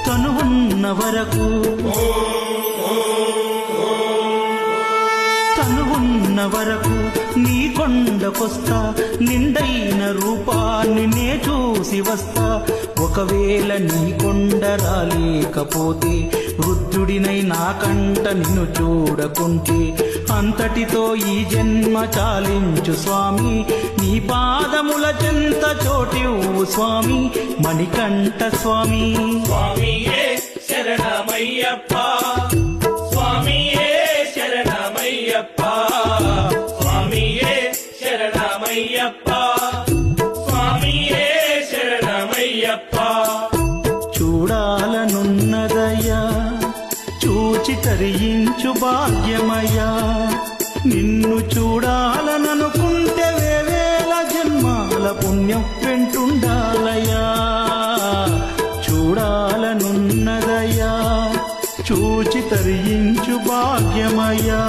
తనువున్న వరకు తనువున్న వరకు నీ కొండకొస్తా, నిండైన రూపాన్ని నే చూసి వస్తా. ఒకవేళ నీ కొండ రాలేకపోతే, వృద్ధుడినై నాకంట నిన్ను చూడకుంటే, అంతటితో ఈ జన్మ చాలించు స్వామి. నీ పాదముల చెంత చోటివ్వు స్వామి, మణికంఠ స్వామి. స్వామియే శరణమయ్యప్ప, స్వామియే శరణమయ్యప్ప, స్వామియే శరణమయ్యప్ప, స్వామియే శరణమయ్యప్ప. చూడాలనున్నదయ్యా, చూచి తరించు భాగ్యమయ్యా. నిన్ను చూడాలననుకుంటే వేవేల జన్మాల పుణ్యం వెంటుండాలయ్యా. చూడాలనున్నదయ్యా, చూచి తరించు భాగ్యమయ్యా.